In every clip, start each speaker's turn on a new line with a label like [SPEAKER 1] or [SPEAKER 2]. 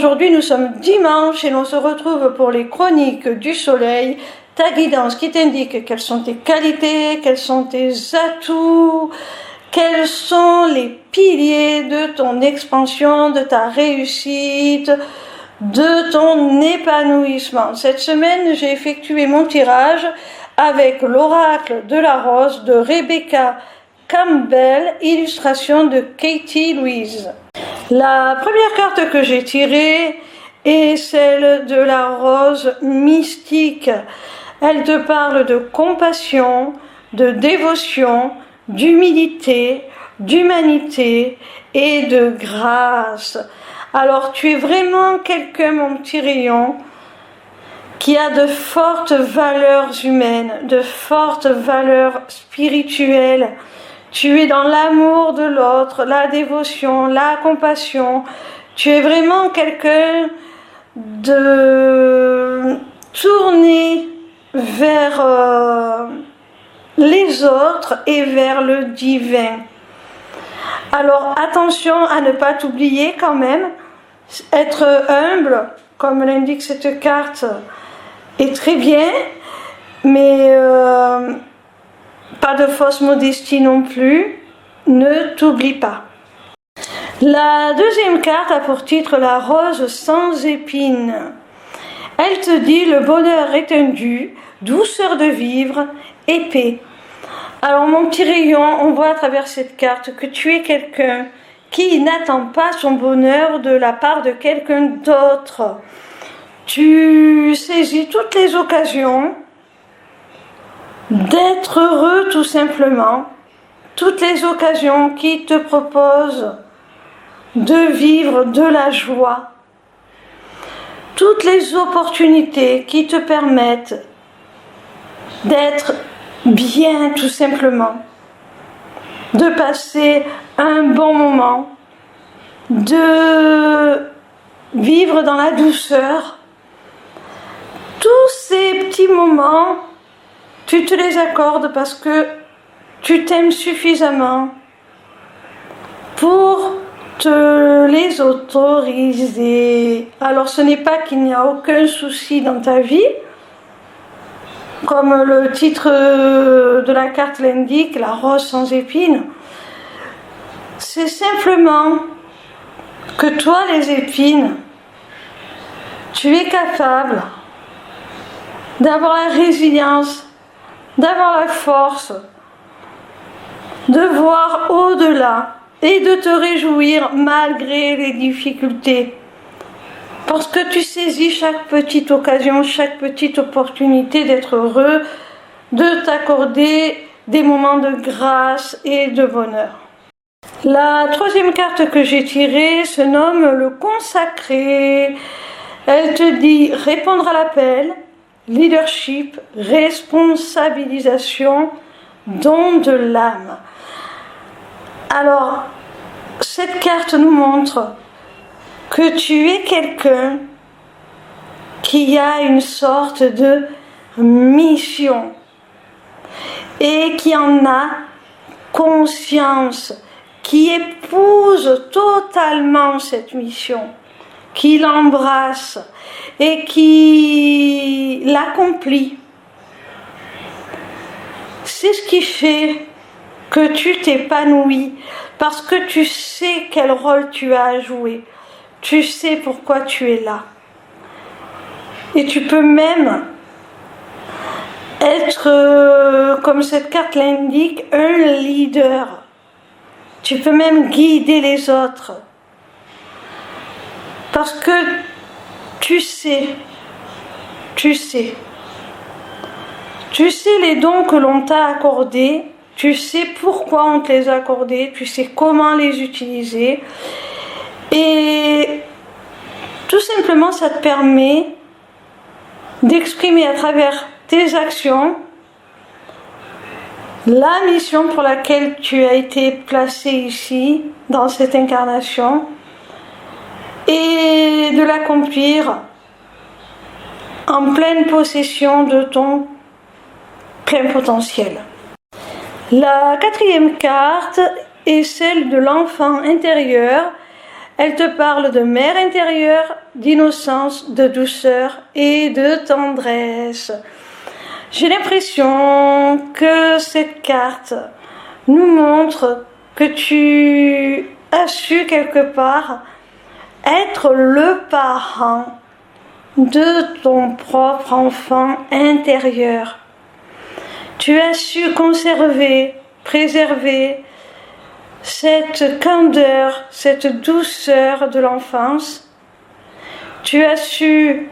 [SPEAKER 1] aujourd'hui nous sommes dimanche et l'on se retrouve pour les chroniques du soleil, ta guidance qui t'indique quelles sont tes qualités, quels sont tes atouts, quels sont les piliers de ton expansion, de ta réussite, de ton épanouissement. Cette semaine, j'ai effectué mon tirage avec l'oracle de la rose de Rebecca Campbell, illustration de Katie Louise. La première carte que j'ai tirée est celle de la rose mystique. Elle te parle de compassion, de dévotion, d'humilité, d'humanité et de grâce. Alors tu es vraiment quelqu'un, mon petit rayon, qui a de fortes valeurs humaines, de fortes valeurs spirituelles. Tu es dans l'amour de l'autre, la dévotion, la compassion. Tu es vraiment quelqu'un de tourné vers les autres et vers le divin. Alors attention à ne pas t'oublier quand même. Être humble, comme l'indique cette carte, est très bien, mais pas de fausse modestie non plus, ne t'oublie pas. La deuxième carte a pour titre la rose sans épines. Elle te dit le bonheur est un dû, douceur de vivre et paix. Alors mon petit rayon, on voit à travers cette carte que tu es quelqu'un qui n'attend pas son bonheur de la part de quelqu'un d'autre. Tu saisis toutes les occasions d'être heureux tout simplement, toutes les occasions qui te proposent de vivre de la joie, toutes les opportunités qui te permettent d'être bien tout simplement, de passer un bon moment, de vivre dans la douceur. Tous ces petits moments, tu te les accordes parce que tu t'aimes suffisamment pour te les autoriser. Alors ce n'est pas qu'il n'y a aucun souci dans ta vie, comme le titre de la carte l'indique, la rose sans épines. C'est simplement que toi, les épines, tu es capable d'avoir la résilience, d'avoir la force, de voir au-delà et de te réjouir malgré les difficultés. Parce que tu saisis chaque petite occasion, chaque petite opportunité d'être heureux, de t'accorder des moments de grâce et de bonheur. La troisième carte que j'ai tirée se nomme le consacré. Elle te dit répondre à l'appel, leadership, responsabilisation, don de l'âme. Alors, cette carte nous montre que tu es quelqu'un qui a une sorte de mission et qui en a conscience, qui épouse totalement cette mission, qui l'embrasse et qui l'accomplit. C'est ce qui fait que tu t'épanouis, parce que tu sais quel rôle tu as à jouer. Tu sais pourquoi tu es là. Et tu peux même être, comme cette carte l'indique, un leader. Tu peux même guider les autres. Parce que tu sais les dons que l'on t'a accordés, tu sais pourquoi on te les a accordés, tu sais comment les utiliser. Et tout simplement, ça te permet d'exprimer à travers tes actions la mission pour laquelle tu as été placé ici, dans cette incarnation, et de l'accomplir en pleine possession de ton plein potentiel. La quatrième carte est celle de l'enfant intérieur. Elle te parle de mère intérieure, d'innocence, de douceur et de tendresse. J'ai l'impression que cette carte nous montre que tu as su quelque part être le parent de ton propre enfant intérieur. Tu as su conserver, préserver cette candeur, cette douceur de l'enfance. Tu as su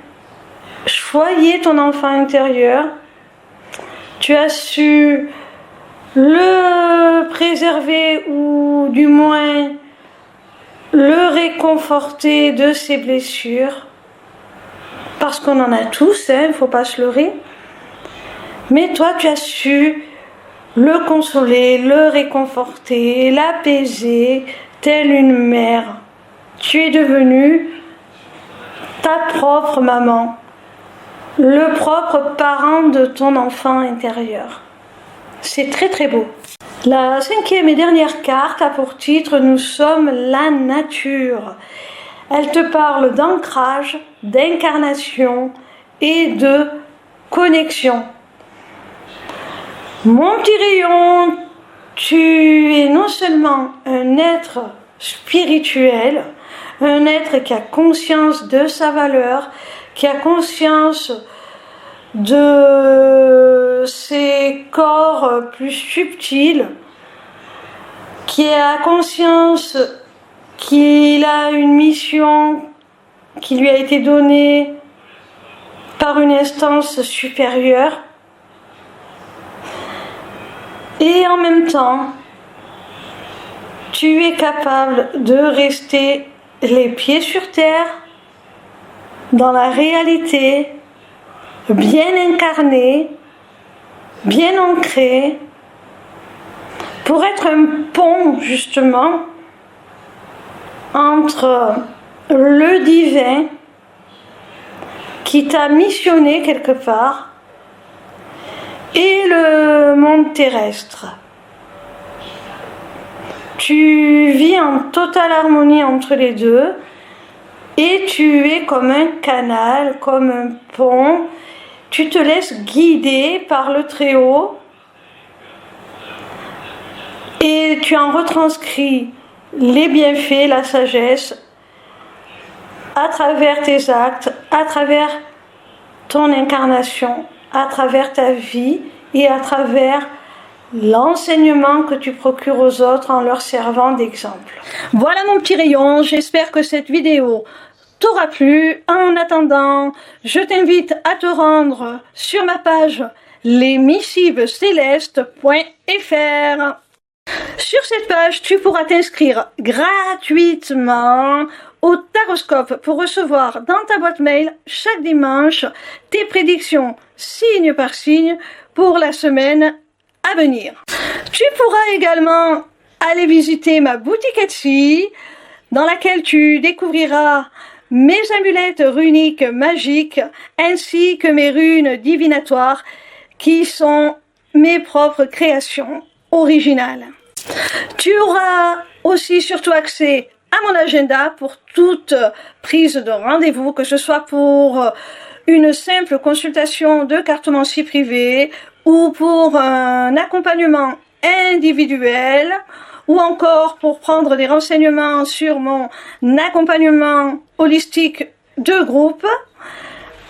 [SPEAKER 1] choyer ton enfant intérieur. Tu as su le préserver ou du moins le réconforter de ses blessures. Parce qu'on en a tous, il ne faut pas se leurrer. Mais toi, tu as su le consoler, le réconforter, l'apaiser, telle une mère. Tu es devenue ta propre maman, le propre parent de ton enfant intérieur. C'est très très beau. La 5e et dernière carte a pour titre « Nous sommes la nature ». Elle te parle d'ancrage, d'incarnation et de connexion. Mon petit rayon, tu es non seulement un être spirituel, un être qui a conscience de sa valeur, qui a conscience de ses corps plus subtils, qui a conscience qu'il a une mission qui lui a été donnée par une instance supérieure. Et en même temps, tu es capable de rester les pieds sur terre, dans la réalité, bien incarné, bien ancré, pour être un pont justement entre le divin qui t'a missionné quelque part et le monde terrestre. Tu vis en totale harmonie entre les deux et tu es comme un canal, comme un pont. Tu te laisses guider par le Très-Haut et tu en retranscris les bienfaits, la sagesse à travers tes actes, à travers ton incarnation, à travers ta vie et à travers l'enseignement que tu procures aux autres en leur servant d'exemple. Voilà mon petit rayon, j'espère que cette vidéo t'aura plu. En attendant, je t'invite à te rendre sur ma page lesmissivescélestes.fr. Sur cette page, tu pourras t'inscrire gratuitement au Taroscope pour recevoir dans ta boîte mail chaque dimanche tes prédictions signe par signe pour la semaine à venir. Tu pourras également aller visiter ma boutique Etsy dans laquelle tu découvriras mes amulettes runiques magiques ainsi que mes runes divinatoires qui sont mes propres créations originales. Tu auras aussi surtout accès à mon agenda pour toute prise de rendez-vous, que ce soit pour une simple consultation de cartomancie privée ou pour un accompagnement individuel ou encore pour prendre des renseignements sur mon accompagnement holistique de groupe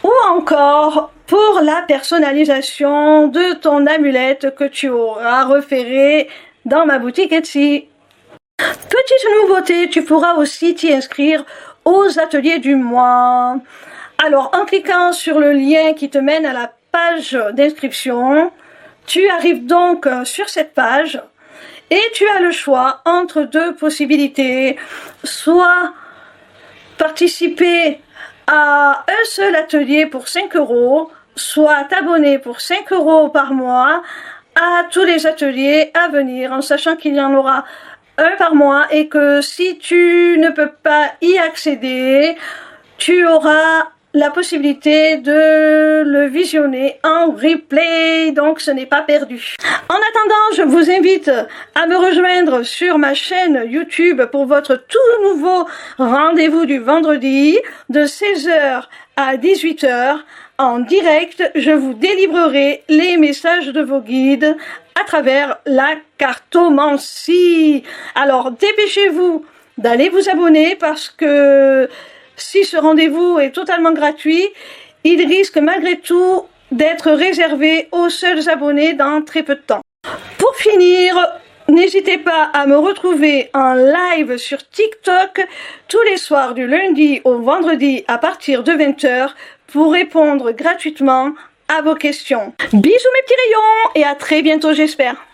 [SPEAKER 1] ou encore pour la personnalisation de ton amulette que tu auras repérée dans ma boutique Etsy. Petite nouveauté, tu pourras aussi t'y inscrire aux ateliers du mois. Alors, en cliquant sur le lien qui te mène à la page d'inscription, tu arrives donc sur cette page et tu as le choix entre deux possibilités. Soit participer à un seul atelier pour 5 €, soit t'abonner pour 5 € par mois à tous les ateliers à venir, en sachant qu'il y en aura un par mois et que si tu ne peux pas y accéder, tu auras la possibilité de le visionner en replay, donc ce n'est pas perdu. En attendant, je vous invite à me rejoindre sur ma chaîne YouTube pour votre tout nouveau rendez-vous du vendredi de 16h à 18h. En direct, je vous délivrerai les messages de vos guides à travers la cartomancie. Alors dépêchez-vous d'aller vous abonner parce que si ce rendez-vous est totalement gratuit, il risque malgré tout d'être réservé aux seuls abonnés dans très peu de temps. Pour finir, n'hésitez pas à me retrouver en live sur TikTok tous les soirs du lundi au vendredi à partir de 20h pour répondre gratuitement à vos questions. Bisous mes petits rayons et à très bientôt j'espère.